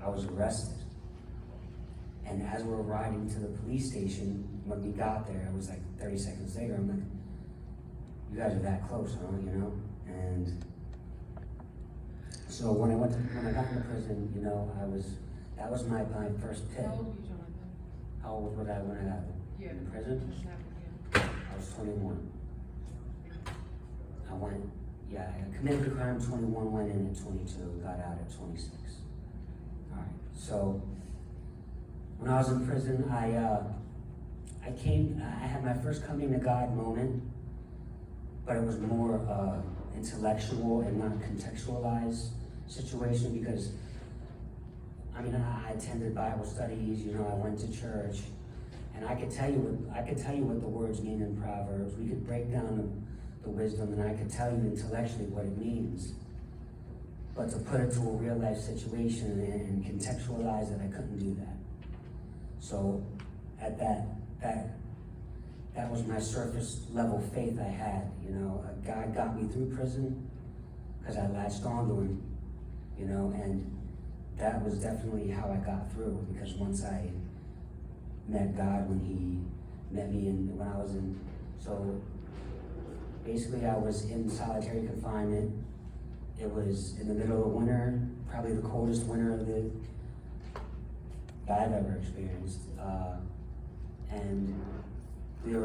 I was arrested. And as we were riding to the police station, when we got there, it was like 30 seconds later, I'm like, you guys are that close, huh, you know? And so when I got into prison, you know, that was my first pit. How old were you, Jonathan? How old was I when I got in prison? Just happened, I was 21. I committed a crime 21, went in at 22, got out at 26. All right, so when I was in prison, I had my first coming to God moment, but it was more intellectual and not contextualized situation because, I mean, I attended Bible studies, you know, I went to church, and I could tell you what the words mean in Proverbs. We could break down the wisdom, and I could tell you intellectually what it means. But to put it to a real life situation and contextualize it, I couldn't do that. So at that was my surface level faith I had, you know. God got me through prison because I latched onto him, you know, and that was definitely how I got through, because once I met God when he met me when I was in, so basically I was in solitary confinement. It was in the middle of the winter, probably the coldest winter that I've ever experienced. And the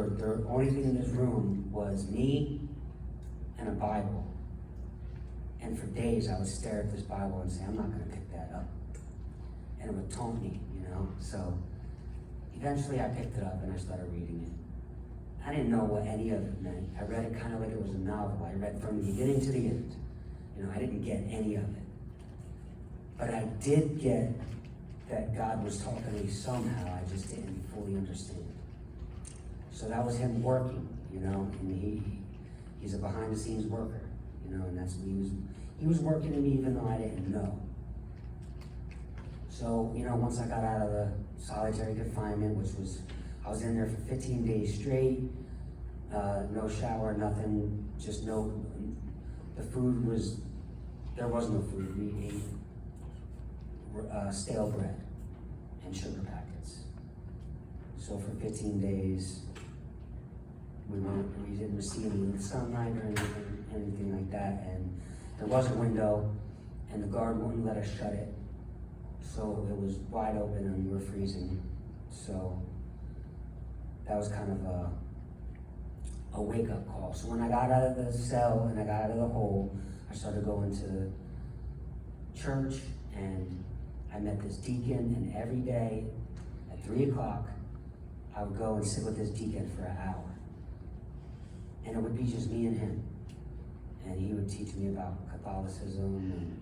only thing in this room was me and a Bible. And for days I would stare at this Bible and say, I'm not gonna pick that up. And it would taunt me, you know? So eventually I picked it up and I started reading it. I didn't know what any of it meant. I read it kind of like it was a novel. I read from the beginning to the end. You know, I didn't get any of it. But I did get that God was talking to me somehow. I just didn't fully understand. So that was him working, you know, and he's a behind the scenes worker, you know, and that's what he was working in me even though I didn't know. So, you know, once I got out of the solitary confinement, I was in there for 15 days straight, no shower, nothing, just the food there was no food. We ate stale bread and sugar packets. So for 15 days, we didn't receive any sunlight or anything like that, and there was a window, and the guard wouldn't let us shut it, so it was wide open and we were freezing. So that was kind of a wake-up call. So when I got out of the cell and I got out of the hole, I started going to church, and I met this deacon, and every day at 3 o'clock, I would go and sit with this deacon for an hour. And it would be just me and him. And he would teach me about Catholicism, and,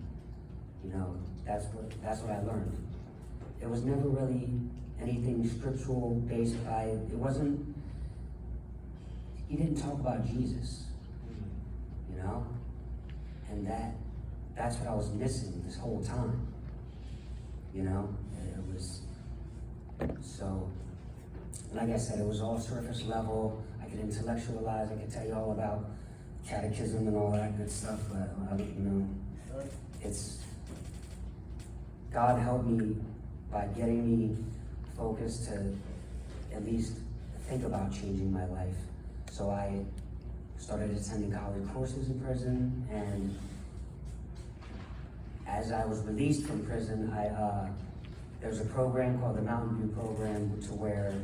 you know, that's what I learned. It was never really anything scriptural based by, he didn't talk about Jesus, you know? And that's what I was missing this whole time, you know? It was, so, like I said, it was all surface level. I could intellectualize, I could tell you all about catechism and all that good stuff, but, you know, God helped me by getting me focused to at least think about changing my life. So I started attending college courses in prison, and as I was released from prison, there was a program called the Mountain View program, to where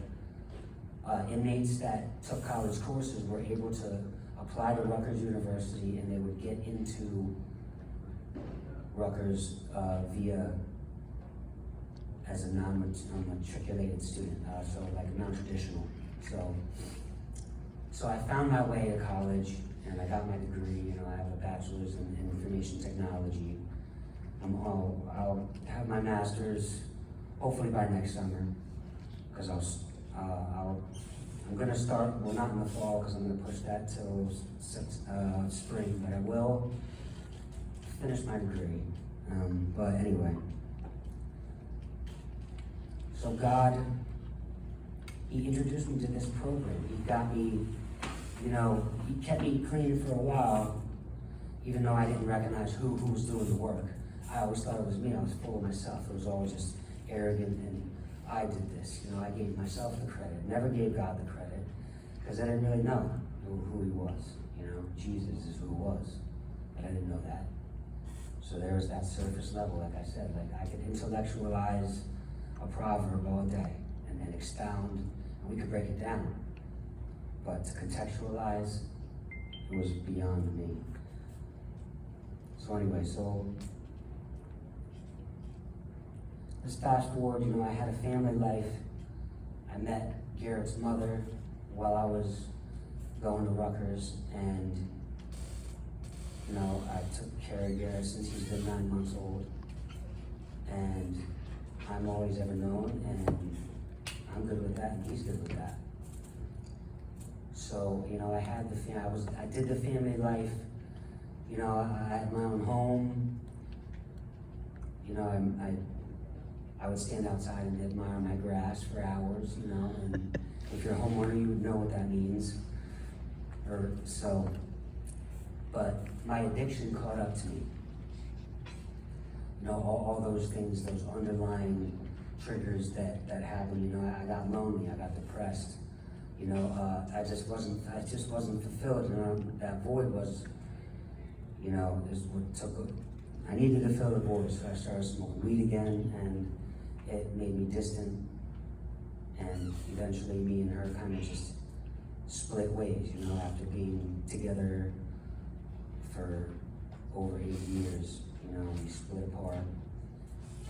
inmates that took college courses were able to apply to Rutgers University, and they would get into Rutgers via as a non-matriculated student, so like a non-traditional. So I found my way to college, and I got my degree. You know, I have a bachelor's in information technology. I'll have my master's hopefully by next summer, because I'm gonna start, well, not in the fall, because I'm gonna push that till spring, but I will finish my degree. But anyway, so God, he introduced me to this program. He got me, you know, he kept me clean for a while, even though I didn't recognize who was doing the work. I always thought it was me. I was full of myself. It was always just arrogant, and I did this. You know, I gave myself the credit. Never gave God the credit, because I didn't really know who he was. You know, Jesus is who he was, but I didn't know that. So there was that surface level, like I said. Like, I could intellectualize a proverb all day and then expound, and we could break it down. But to contextualize, it was beyond me. So anyway, let's fast forward. You know, I had a family life. I met Garrett's mother while I was going to Rutgers, and you know, I took care of Garrett since he's been 9 months old, and I'm always ever known, and I'm good with that, and he's good with that. So, you know, I did the family life. You know, I had my own home. You know, I would stand outside and admire my grass for hours, you know, and if you're a homeowner, you would know what that means. But my addiction caught up to me. You know, all those things, those underlying triggers that happened. You know, I got lonely, I got depressed. You know, I just wasn't fulfilled. You know, that void was, you know, is what I needed to fill the void, so I started smoking weed again, and it made me distant. And eventually me and her kind of just split ways, you know, after being together for over 8 years. You know, we split apart.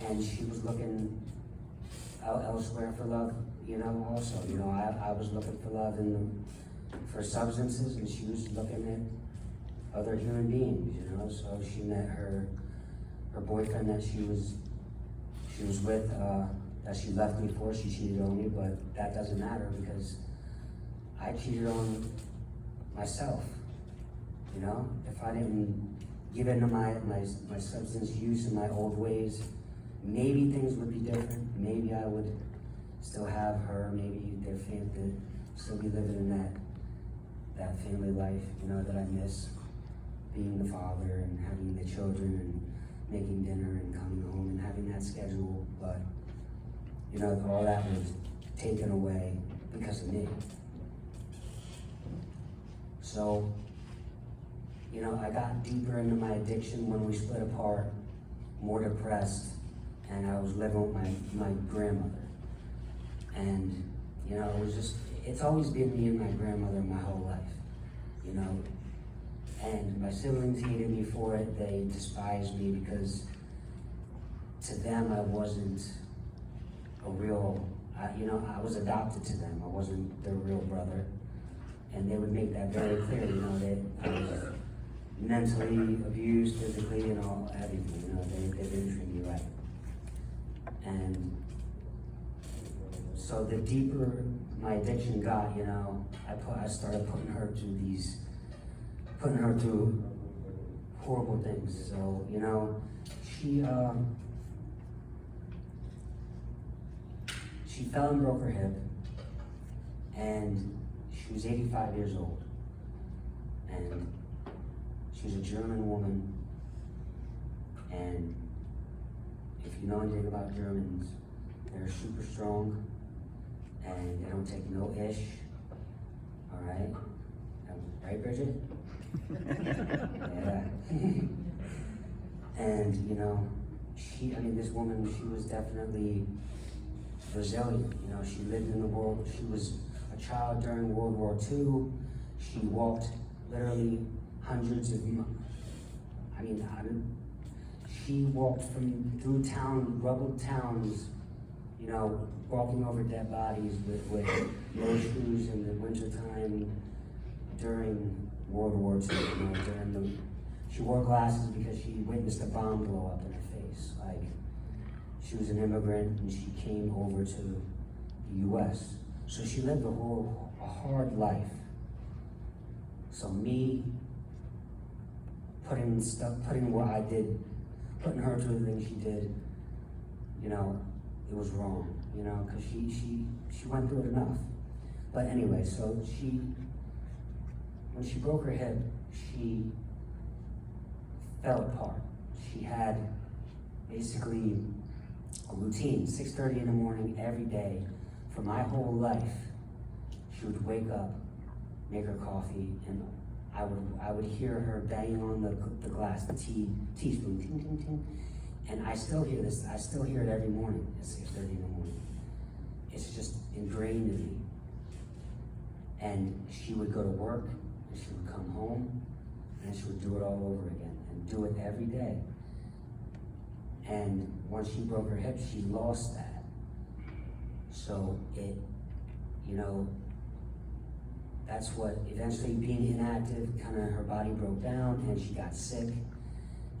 And she was looking elsewhere for love, you know, also. You know, I was looking for love for substances, and she was looking at other human beings, you know. So she met her boyfriend that she was with, that she left me for. She cheated on me, but that doesn't matter, because I cheated on myself. You know, if I didn't give in to my substance use and my old ways, maybe things would be different. Maybe I would still have her. Maybe their family still be living in that family life, you know, that I miss, being the father and having the children and making dinner and coming home and having that schedule. But you know, all that was taken away because of me. So, you know, I got deeper into my addiction when we split apart, more depressed, and I was living with my grandmother. And, you know, it's always been me and my grandmother my whole life, you know. And my siblings hated me for it. They despised me because to them I wasn't I was adopted to them. I wasn't their real brother. And they would make that very clear, you know, that I was mentally abused, physically, and everything, you know, they didn't treat me right. And so the deeper my addiction got, you know, I started putting her through horrible things. So, you know, she fell and broke her hip, and she was 85 years old, and she was a German woman. And if you know anything about Germans, they're super strong, and they don't take no ish. All right, right, Bridget? Yeah. And you know, this woman, she was definitely resilient. You know, she lived in the world. She was a child during World War II. She walked literally hundreds of she walked through rubble towns, you know, walking over dead bodies with no shoes in the wintertime during World War II. You know, she wore glasses because she witnessed a bomb blow up in her face. Like, she was an immigrant and she came over to the U.S. So she lived a hard life. So me putting what I did, putting her through the things she did, you know, it was wrong, you know, because she went through it enough. But anyway, so when she broke her hip, she fell apart. She had basically a routine, 6:30 in the morning every day for my whole life. She would wake up, make her coffee, and I would hear her banging on the glass, the teaspoon, ting, ting, ting. And I still hear this, I still hear it every morning at 6:30 in the morning. It's just ingrained in me. And she would go to work, and she would come home, and she would do it all over again, and do it every day. And once she broke her hip, she lost that. So it, you know, that's what, eventually being inactive, kind of her body broke down and she got sick.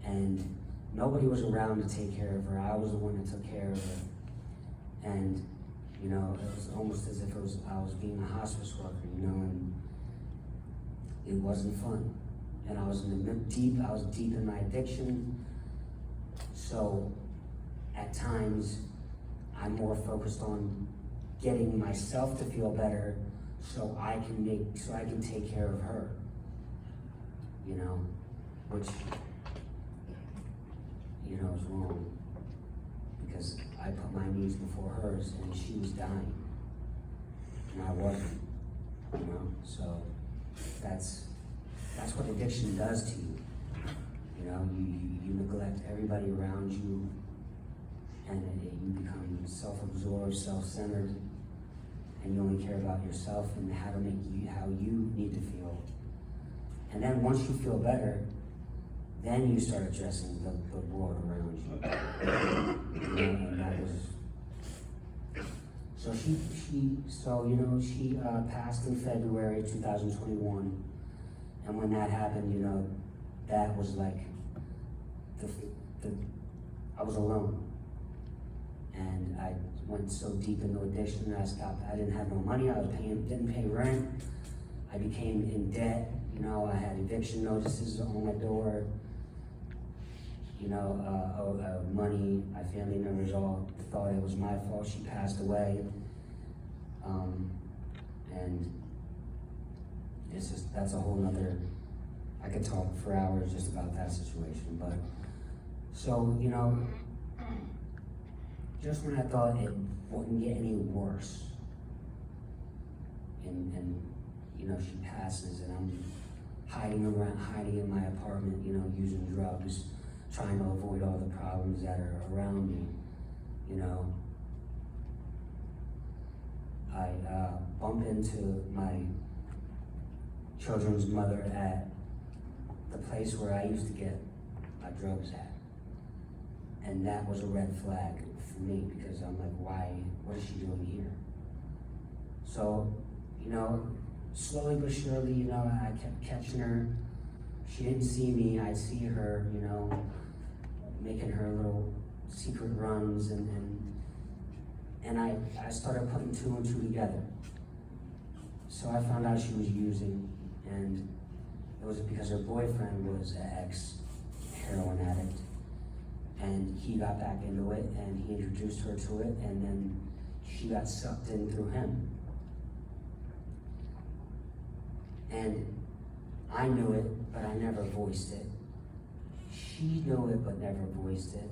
And nobody was around to take care of her. I was the one that took care of her. And, you know, it was almost as if I was being a hospice worker, you know, and it wasn't fun. And I was deep in my addiction. So at times, I'm more focused on getting myself to feel better so I can take care of her, you know, which, you know, is wrong, because I put my needs before hers and she was dying and I wasn't, you know. So that's what addiction does to you. You know, you neglect everybody around you, and you become self-absorbed, self-centered, and you only care about yourself and how you need to feel. And then once you feel better, then you start addressing the world around you. You know, and that was, so she passed in February 2021, and when that happened, you know, that was like, I was alone. And I went so deep into addiction that I didn't have no money, didn't pay rent. I became in debt, you know, I had eviction notices on my door. You know, money, my family members all thought it was my fault. She passed away. And that's a whole nother, I could talk for hours just about that situation. But, so, you know, just when I thought it wouldn't get any worse, and you know, she passes and I'm hiding in my apartment, you know, using drugs, trying to avoid all the problems that are around me, you know. I bump into my children's mother at the place where I used to get my drugs at. And that was a red flag for me, because I'm like, what is she doing here? So, you know, slowly but surely, you know, I kept catching her. She didn't see me, I'd see her, you know, making her little secret runs, and I started putting two and two together. So I found out she was using, and it was because her boyfriend was an ex-heroin addict. And he got back into it, and he introduced her to it, and then she got sucked in through him. And I knew it, but I never voiced it. She knew it, but never voiced it.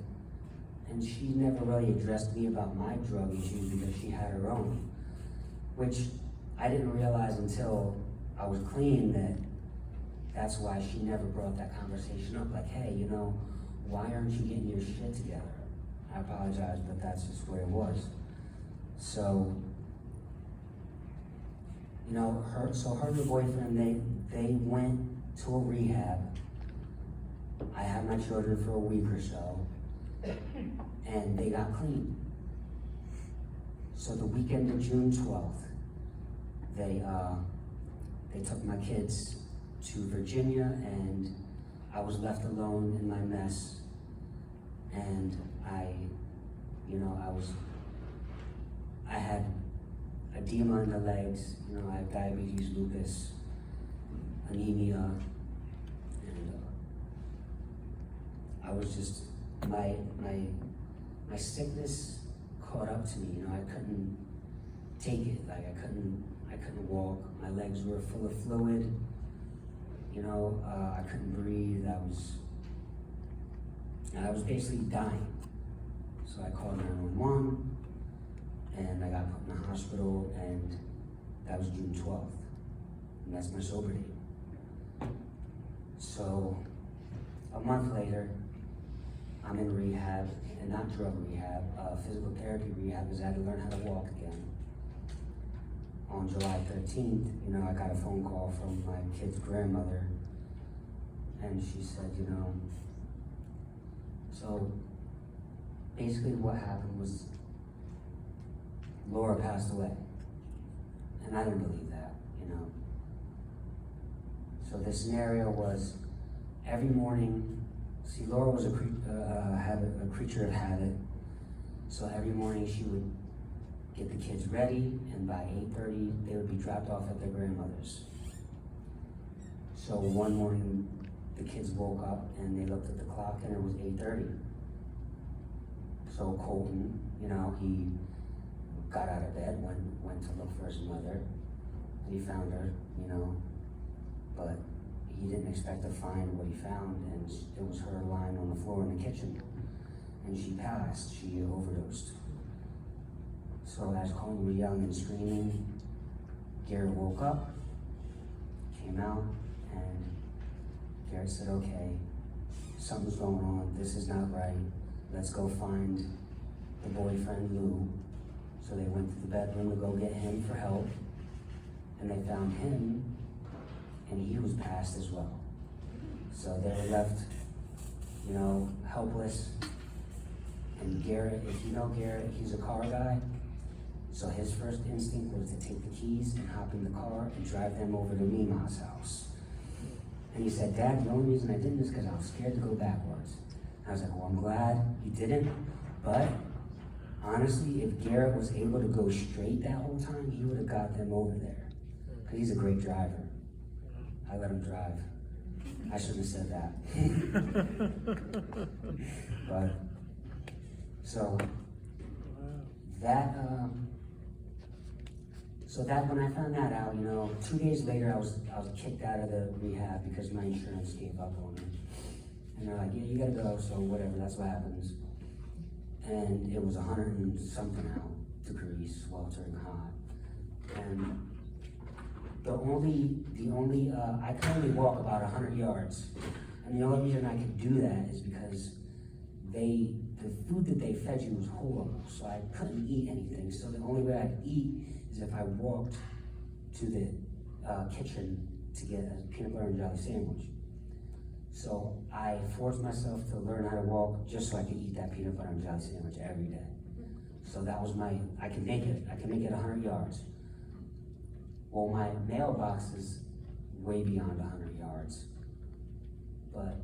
And she never really addressed me about my drug issues because she had her own, which I didn't realize until I was clean that's why she never brought that conversation up. Like, hey, you know, why aren't you getting your shit together? I apologize, but that's just where it was. So, you know, her and her boyfriend, they went to a rehab. I had my children for a week or so, and they got clean. So the weekend of June 12th, they took my kids to Virginia, and I was left alone in my mess. And I had edema in the legs, you know, I have diabetes, lupus, anemia, and I was just, my sickness caught up to me, you know, I couldn't take it, like I couldn't walk, my legs were full of fluid, you know, I couldn't breathe, I was basically dying. So I called 911, and I got put in the hospital, and that was June 12th, and that's my sober date. So a month later, I'm in rehab, and not drug rehab, physical therapy rehab, because I had to learn how to walk again. On July 13th, I got a phone call from my kid's grandmother, and she said, so basically what happened was Laura passed away, and I didn't believe that, So the scenario was every morning, see, Laura was a creature of habit, so every morning she would get the kids ready, and by 8:30 they would be dropped off at their grandmother's. So one morning the kids woke up and they looked at the clock and it was 8:30. So Colton, he got out of bed, went to look for his mother, and he found her, but he didn't expect to find what he found, and it was her lying on the floor in the kitchen, and she passed, she overdosed. So as Colton was yelling and screaming, Garrett woke up, came out, and Garrett said, okay, something's going on, this is not right, let's go find the boyfriend, Lou. So they went to the bedroom to go get him for help, and they found him, and he was passed as well. So they were left, helpless. And Garrett, if you know Garrett, he's a car guy. So his first instinct was to take the keys and hop in the car and drive them over to Mima's house. And he said, Dad, the only reason I did this is because I was scared to go backwards. And I was like, well, I'm glad you didn't, but honestly, if Garrett was able to go straight that whole time, he would have got them over there. Because he's a great driver. I let him drive. I shouldn't have said that. But, so that when I found that out, 2 days later, I was kicked out of the rehab because my insurance gave up on me. And they're like, yeah, you gotta go, so whatever, that's what happens. And it was 100 and something out degrees, sweltering hot. And I could only walk about 100 yards. And the only reason I could do that is because the food that they fed you was horrible, so I couldn't eat anything. So the only way I'd eat is if I walked to the kitchen to get a peanut butter and jelly sandwich. So I forced myself to learn how to walk just so I could eat that peanut butter and jelly sandwich every day. So that was I can make it 100 yards. Well, my mailbox is way beyond 100 yards. But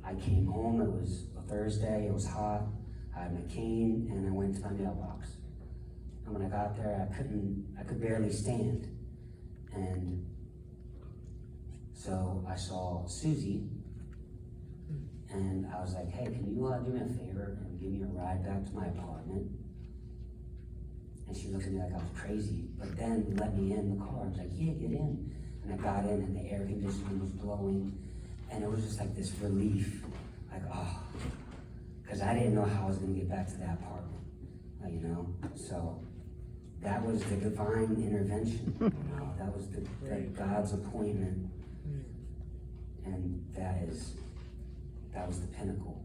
I came home, it was a Thursday, it was hot, I had my cane, and I went to my mailbox. And when I got there, I could barely stand. And so I saw Susie, and I was like, hey, can you do me a favor and give me a ride back to my apartment? And she looked at me like I was crazy, but then let me in the car. I was like, yeah, get in. And I got in, and the air conditioning was blowing, and it was just like this relief, like, oh, because I didn't know how I was gonna get back to that apartment, So that was the divine intervention, that was the God's appointment, and that was the pinnacle,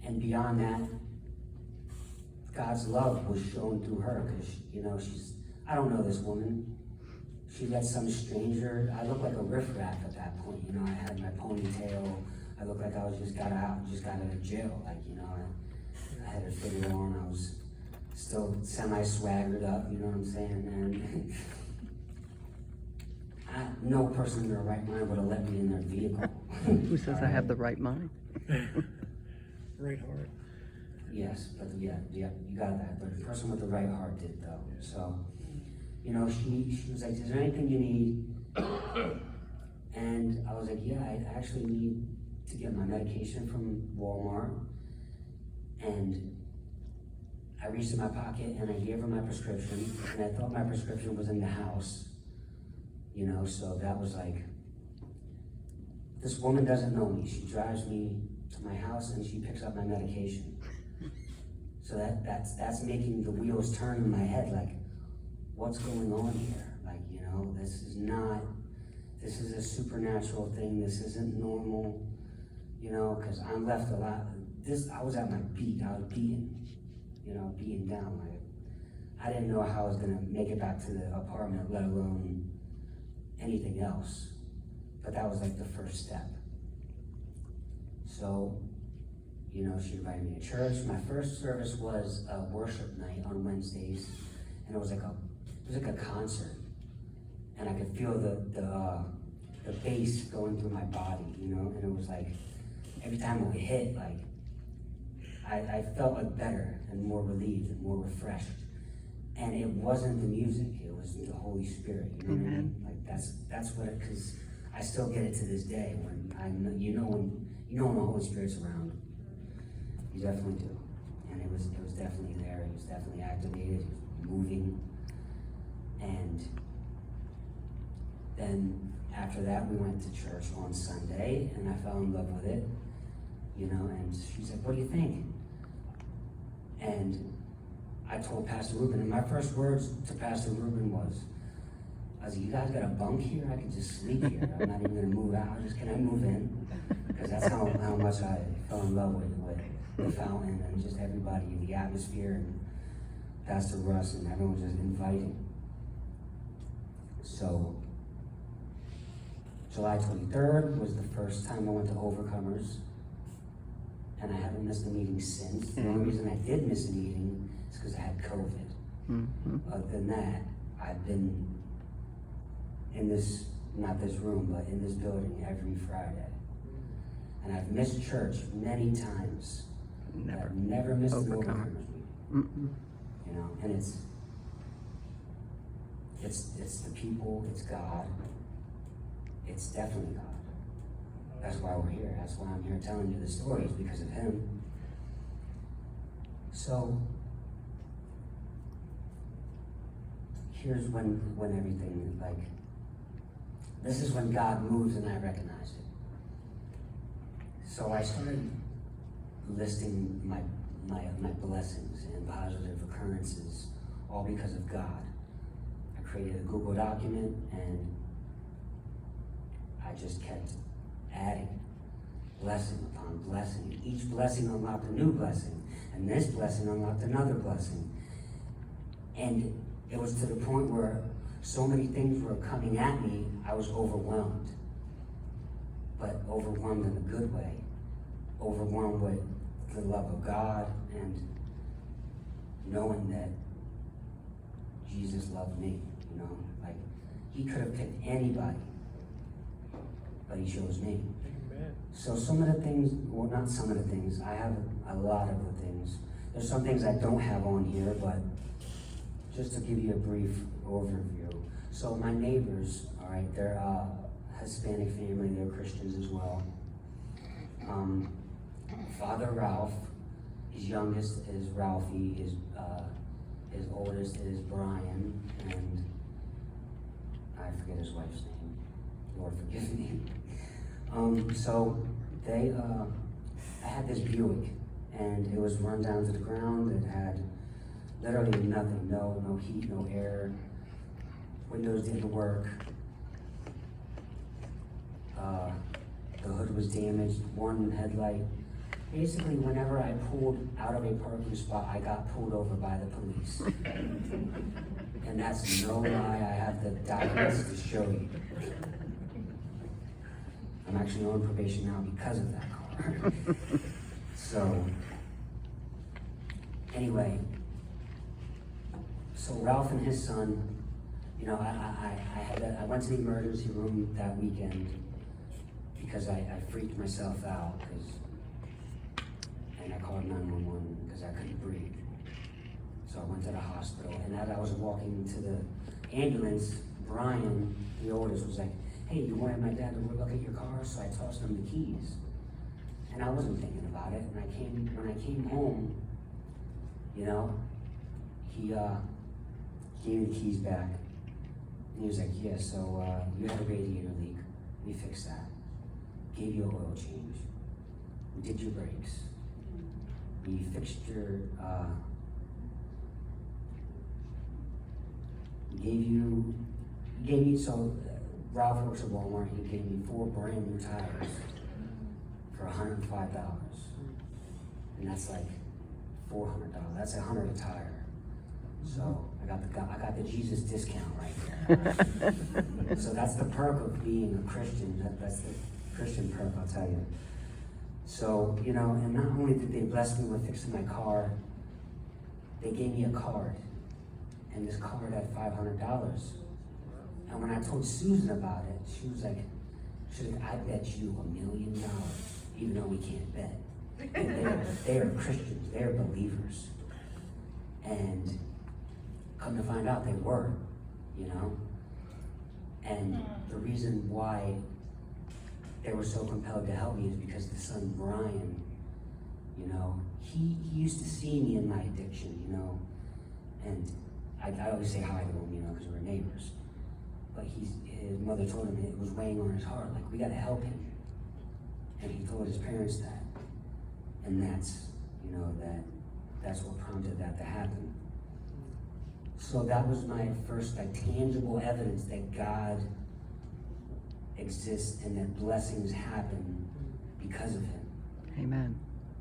And beyond that, God's love was shown through her, because, I don't know this woman. She let some stranger, I looked like a riffraff at that point, I had my ponytail, I looked like I was just got out of jail, I had a figure on, I was still semi-swaggered up, you know what I'm saying, and no person in their right mind would have let me in their vehicle. Who says I have the right mind? Right heart. Yes, but yeah, you got that. But the person with the right heart did, though. So, she was like, is there anything you need? And I was like, yeah, I actually need to get my medication from Walmart. And I reached in my pocket and I gave her my prescription, and I thought my prescription was in the house, so that was like, this woman doesn't know me. She drives me to my house and she picks up my medication. So that's making the wheels turn in my head, like, what's going on here? Like, you know, this is a supernatural thing, this isn't normal, you know, because I'm left a lot, I was at my beat, I was beaten, you know, beaten down, like, I didn't know how I was gonna make it back to the apartment, let alone anything else, but that was like the first step. So, you know, she invited me to church. My first service was a worship night on Wednesdays, and it was like a concert, and I could feel the bass going through my body, you know, and it was like every time it would hit, like I felt like better and more relieved and more refreshed. And it wasn't the music; it was the Holy Spirit. You know what I mean? Like that's what it. Because I still get it to this day when when the Holy Spirit's around. You definitely do, and it was definitely there. It was definitely activated. It was moving, and then after that, we went to church on Sunday, and I fell in love with it. You know, and she's like, "What do you think?" And I told Pastor Ruben, and my first words to Pastor Ruben was, I was like, "You guys got a bunk here? I can just sleep here. I'm not even gonna move out. Can I move in?" Because that's how much I fell in love with the fountain and just everybody, the atmosphere, and Pastor Russ, and everyone was just inviting. So, July 23rd was the first time I went to Overcomers, and I haven't missed a meeting since. The only reason I did miss a meeting is because I had COVID. Other than that, I've been in this, not this room, but in this building every Friday. And I've missed church many times. I've never missed an Overcomers meeting. You know, and it's the people, it's God. It's definitely God. That's why we're here. That's why I'm here telling you the stories, because of him. So here's when everything, like, this is when God moves and I recognized it. So I started listing my blessings and positive occurrences, all because of God. I created a Google document and I just kept adding blessing upon blessing. Each blessing unlocked a new blessing, and this blessing unlocked another blessing. And it was to the point where so many things were coming at me, I was overwhelmed. But overwhelmed in a good way. Overwhelmed with the love of God and knowing that Jesus loved me, you know? Like, he could have picked anybody, but he chose me. Amen. So some of the things, well, not some of the things, I have a lot of the things. There's some things I don't have on here, but just to give you a brief overview. So my neighbors, all right, they're a Hispanic family, they're Christians as well. Father Ralph, his youngest is Ralphie, his oldest is Brian, and I forget his wife's name. Lord forgive me. So they, I had this Buick, and it was run down to the ground. It had literally nothing, no heat, no air. Windows didn't work. The hood was damaged, one headlight. Basically, whenever I pulled out of a parking spot, I got pulled over by the police. And that's no lie, I have the documents to show you. I'm actually on probation now because of that car. So, anyway, so Ralph and his son, you know, I went to the emergency room that weekend because I freaked myself out, and I called 911 because I couldn't breathe. So I went to the hospital, and as I was walking to the ambulance, Brian, the oldest, was like, "Hey, you wanted my dad to look at your car?" So I tossed him the keys. And I wasn't thinking about it, and when I came home, you know, he gave me the keys back. And he was like, "Yeah, so you had a radiator leak. We fixed that. Gave you an oil change. We did your brakes. We fixed your, Ralph works at Walmart, he gave me 4 brand new tires for $105. And that's like $400. That's $100 a tire. So I got the Jesus discount right there. So that's the perk of being a Christian. That's the Christian perk, I'll tell you. So, you know, and not only did they bless me with fixing my car, they gave me a card. And this card had $500. And when I told Susan about it, she was like, I bet you $1 million, even though we can't bet. They are Christians, they're believers. And come to find out they were, you know? And the reason why they were so compelled to help me is because the son Brian, you know, he used to see me in my addiction, you know? And I always say hi to him, you know, because we're neighbors. But his mother told him it was weighing on his heart, like, we gotta help him. And he told his parents that. And that's, you know, that's what prompted that to happen. So that was my first, like, tangible evidence that God exists and that blessings happen because of him. Amen.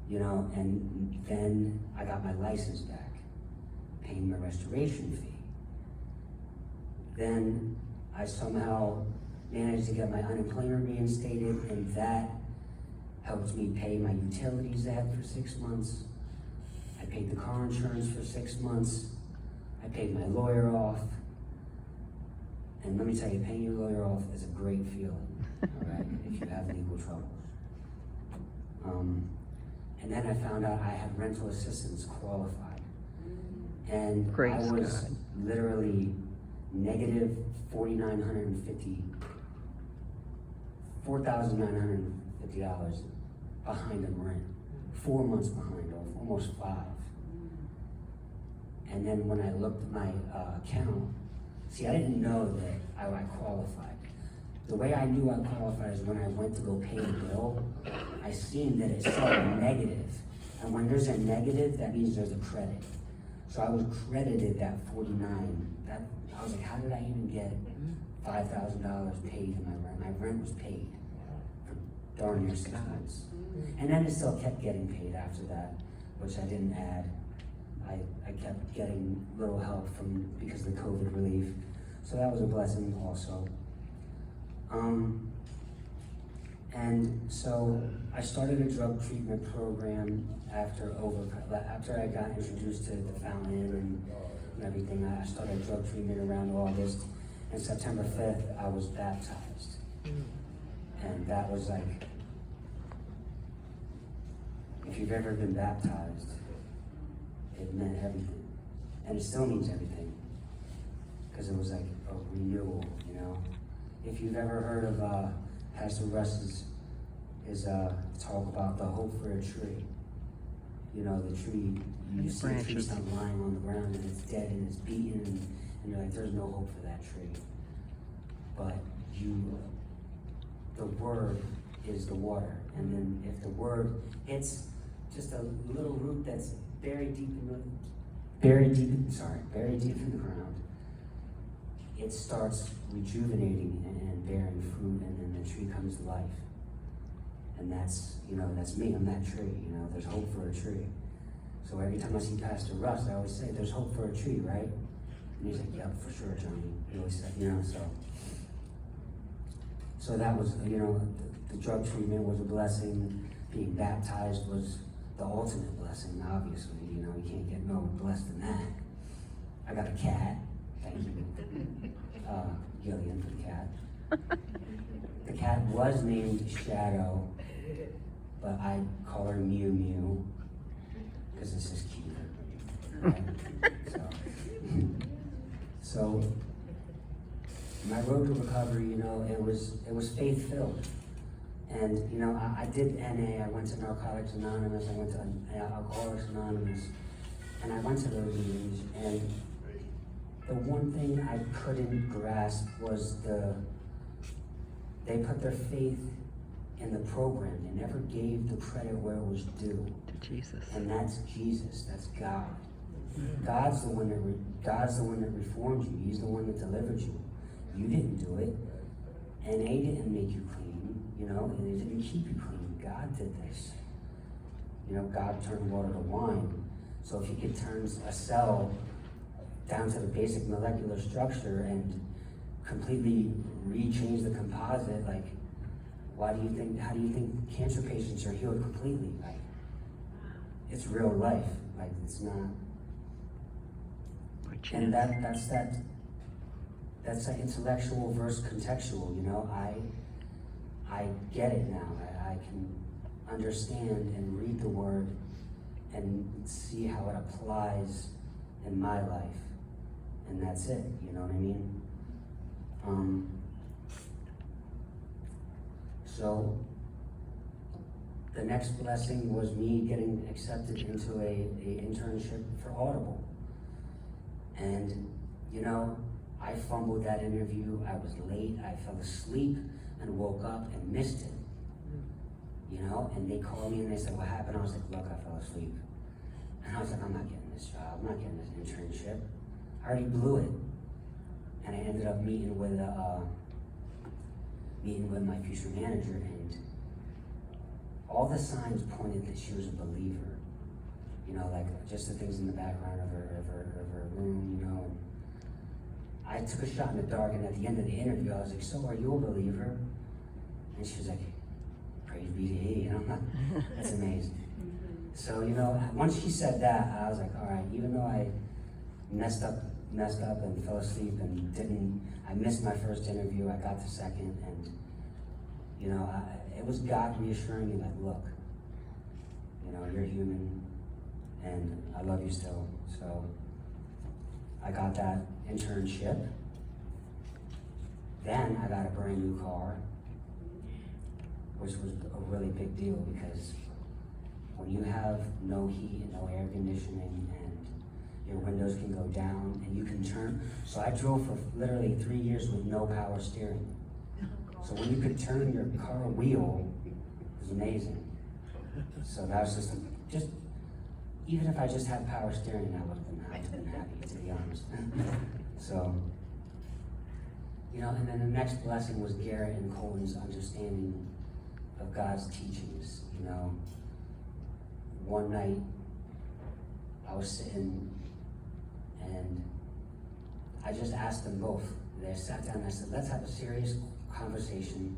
You know, and then I got my license back, paying my restoration fee. Then I somehow managed to get my unemployment reinstated, and that helped me pay my utilities debt for 6 months. I paid the car insurance for 6 months. I paid my lawyer off. And let me tell you, paying your lawyer off is a great feeling, all right, if you have legal troubles. And then I found out I had rental assistance qualified. And Praise I was God. literally negative $4,950 behind on rent. 4 months behind, or almost 5. And then when I looked at my account, see, I didn't know that I qualified. The way I knew I qualified is when I went to go pay the bill, I seen that it said negative. And when there's a negative, that means there's a credit. So I was credited that 49. I was like, how did I even get $5,000 paid in my rent? My rent was paid for darn near 6 months. And then it still kept getting paid after that, which I didn't add. I kept getting little help because of the COVID relief. So that was a blessing also. And so I started a drug treatment program after I got introduced to the fountain and everything. I started drug treatment around August, and September 5th, I was baptized. And that was like, if you've ever been baptized, it meant everything. And it still means everything. Because it was like a renewal, you know? If you've ever heard of Pastor Russ's talk about the hope for a tree. You know, the tree, you see a tree stump lying on the ground and it's dead and it's beaten and you're like, there's no hope for that tree. But the word is the water. And then if the word hits just a little root that's buried deep in the ground, it starts rejuvenating and bearing fruit, and then the tree comes to life. And that's me, I'm that tree, you know, there's hope for a tree. So every time I see Pastor Russ, I always say, there's hope for a tree, right? And he's like, yep, for sure, Johnny. He always said, you know, so that was, you know, the drug treatment was a blessing. Being baptized was the ultimate blessing, obviously. You know, you can't get no blessed than that. I got a cat. Thank you, Gillian, for the cat. The cat was named Shadow, but I call her Mew Mew because it's just cute. Right? So my road to recovery, you know, it was faith-filled. And, you know, I did NA, I went to Narcotics Anonymous, I went to Alcoholics Anonymous, and I went to those meetings, and the one thing I couldn't grasp was they put their faith in the program. They never gave the credit where it was due. To Jesus. And that's Jesus, that's God. God's the one that reformed you. He's the one that delivered you. You didn't do it. And they didn't make you clean, you know, and they didn't keep you clean. God did this. You know, God turned water to wine. So if he could turn a cell down to the basic molecular structure and completely rechange the composite, like, how do you think cancer patients are healed completely? Like, it's real life. Like, it's not. And that's that intellectual versus contextual, you know. I get it now. I can understand and read the word and see how it applies in my life. And that's it, you know what I mean? So the next blessing was me getting accepted into a internship for Audible. And, you know, I fumbled that interview. I was late. I fell asleep and woke up and missed it. You know, and they called me and they said, what happened? I was like, look, I fell asleep. And I was like, I'm not getting this job. I'm not getting this internship. I already blew it. And I ended up meeting with my future manager, and all the signs pointed that she was a believer. You know, like just the things in the background of her room, you know. And I took a shot in the dark, and at the end of the interview, I was like, so are you a believer? And she was like, praise be to he, you know, that's amazing. So, you know, once she said that, I was like, all right, even though I messed up and fell asleep and I missed my first interview, I got to second, and, you know, it was God reassuring me, like, look, you know, you're human, and I love you still. So I got that internship. Then I got a brand new car, which was a really big deal, because when you have no heat and no air conditioning and your windows can go down and you can turn. So I drove for literally 3 years with no power steering. So when you could turn your car wheel, it was amazing. So that was just even if I just had power steering, I would have been happy, to be honest. So, you know, and then the next blessing was Garrett and Colton's understanding of God's teachings. You know, one night I was sitting and I just asked them both. They sat down and I said, let's have a serious conversation,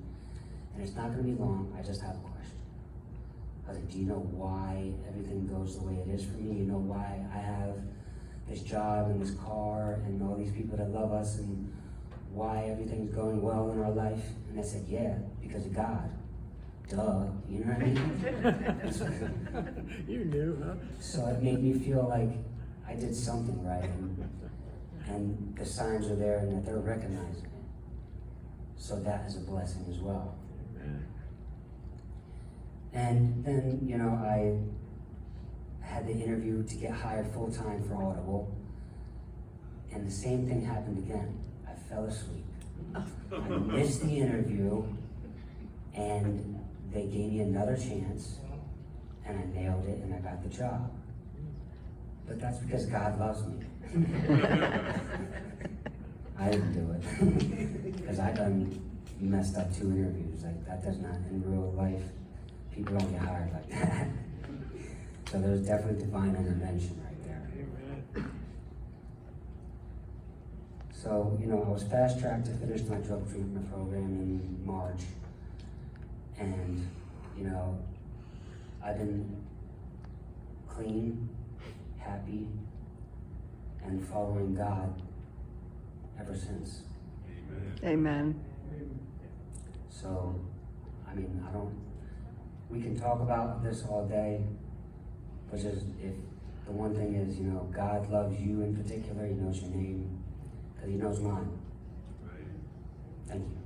and it's not going to be long. I just have a question. I was like, do you know why everything goes the way it is for me? You know why I have this job and this car and all these people that love us, and why everything's going well in our life? And they said, yeah, because of God. Duh, you know what I mean? You knew, huh? So it made me feel like I did something right, and the signs are there and that they're recognizing it. So that is a blessing as well. Amen. And then, you know, I had the interview to get hired full-time for Audible, and the same thing happened again. I fell asleep. I missed the interview, and they gave me another chance, and I nailed it, and I got the job. But that's because God loves me. I didn't do it. Because I done messed up 2 interviews. Like, that does not, in real life, people don't get hired like that. So there's definitely divine intervention right there. Amen. So, you know, I was fast-tracked to finish my drug treatment program in March. And, you know, I've been clean, happy, and following God ever since. Amen. So, I mean, we can talk about this all day, but just if the one thing is, you know, God loves you in particular, he knows your name, because he knows mine. Thank you.